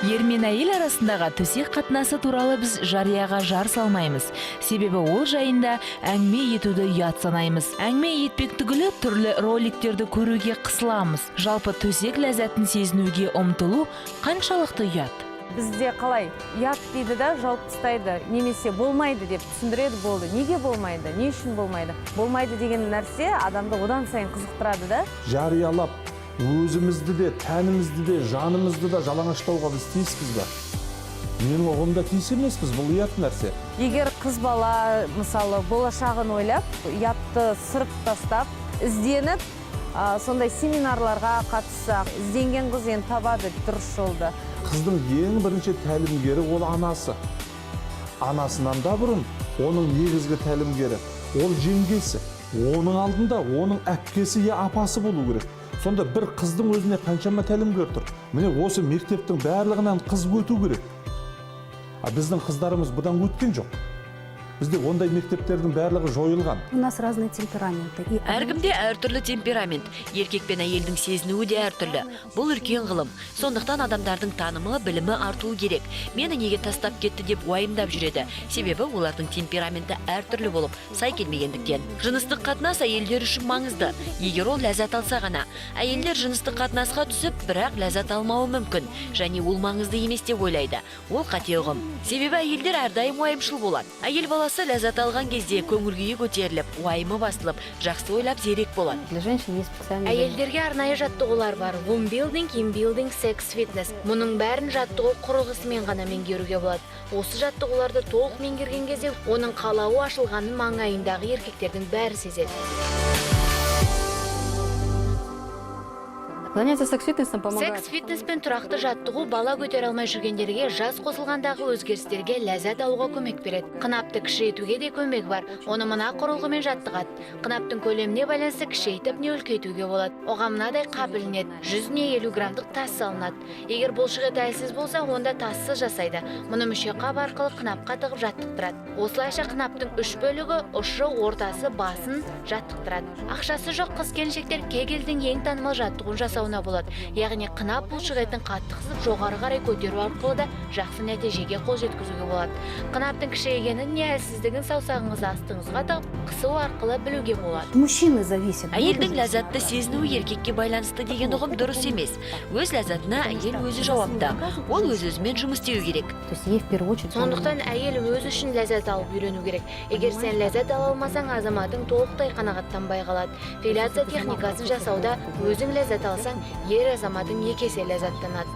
Ер мен әйел арасындағы төсек қатынасы туралы біз жарияға жар салмаймыз. Себебі ол жайында әңгіме етуді ұят санаймыз. Әңгіме етпек түгілі түрлі роликтерді көруге қысыламыз. Жалпы төсек ләззатын сезінуге ұмтылу қаншалықты ұят? Бізде қалай ұят дейді да жауып тастайды, немесе болмайды деп түсіндіреді болды. Неге болмайды? Не үшін болмайды? Болмайды деген нәрсе адамды одан сайын қызықтырады да. Жариялап өзімізді де, тәнімізді де, жанымызды да жалаңаштауға біз тиіспіз ба? Менің оғымда тиіс емеспіз, бұл ұят нәрсе. Егер қыз бала мысалы болашағын ойлап, ұятты сырып тастап, ізденіп, сондай семинарларға қатыссақ, ізденген қыз енді табады дұрыс жолды. Қыздың ең бірінші тәлімгері ол анасы. Анасынан да бұрын оның негізгі тәлімгері ол жеңгесі. Оның алдында оның әпкесі я апасы болу керек. Сонда бір қыздың өзіне қаншама тәлімгер тұр. Міне осы мектептің барлығынан қыз өту керек. Біздің қыздарымыз бұдан өткен жоқ. Бізде ондай мектептердің барлығы жойылған. У нас разные темпераменты. Әркімде әртүрлі темперамент. Еркек пен әйелдің сезінуі де әртүрлі. Бұл үлкен ғылым. Сондықтан адамдардың танымы, білімі артуы керек. Мені неге тастап кетті деп уайымдап жүреді. Себебі олардың темпераменті әртүрлі болып, сай келмегендіктен. Жыныстық қатынас әйелдер үшін маңызды. Егер ол ләззат алса ғана. Әйелдер жыныстық қатынасқа түсіп, бірақ ләззат алмауы мүмкін. Және ол маңызды емес деп ойлайды. Ол қате ұғым. Себебі әйелдер әрдайым уайымшыл болады. Әйел баласы ләззат алған кезде көңіл-күйі көтеріліп, уайымы басылып, жақсы ойлап зерек болады. Әйелдерге арнайы жаттығулар бар. Wombilding, inbuilding, sex fitness. Мұның бәрін жаттығу құрылғысымен ғана меңгеруге болады. Осы жаттығуларды толық меңгерген кезде оның қалауы ашылғанын маңайындағы еркектердің бәрі сезеді. Секс-фитнеспен тұрақты жаттығу бала көтер алмай жүргендерге жас қосылғандағы өзгерістерге ләззат алуға көмек береді. Қынапты кішірейтуге де көмек бар. Оны мына құрылғымен жаттығады. Қынаптың көлеміне байланысты кішірейтіп не үлкейтуге болады. Оған мынадай қабілінеді. 100-50 грамдық тас салынады. Егер бұлшық еті әлсіз болса, онда тассыз жасайды. Мұны мүше қап арқылы қынапқа тығып жаттықтырады. Осылайша қынаптың 3 бөлігі, ұшы, ортасы, басын жаттықтырады. Ақшасы жоқ қыз-келіншектер Кегельдің ең танымал жаттығуын жасауына болады. Яғни қынап бұлшық етін қатты қысып жоғары қарай көтеру арқылы да жақсы нәтижеге қол жеткізуге болады. Қынаптың кішірейгенін не әлсіздігін саусағыңызды астыңызға тығып қысу арқылы білуге болады. Мужчины зависят. Әйелдің ләззатты сезінуі еркекке байланысты деген ұғым дұрыс емес. Өз ләззатына әйел өзі жауапты. Ол өз-өзімен жұмыс істеу керек. Сондықтан әйел өз үшін ләззат алып үйрену керек. Егер сен ләззат ала алмасаң, азаматың толықтай қанағаттанбай қалады. Филяция техникасын жасауда өзің ләззат алсаң, ер азаматың 2 есе ләззаттанады.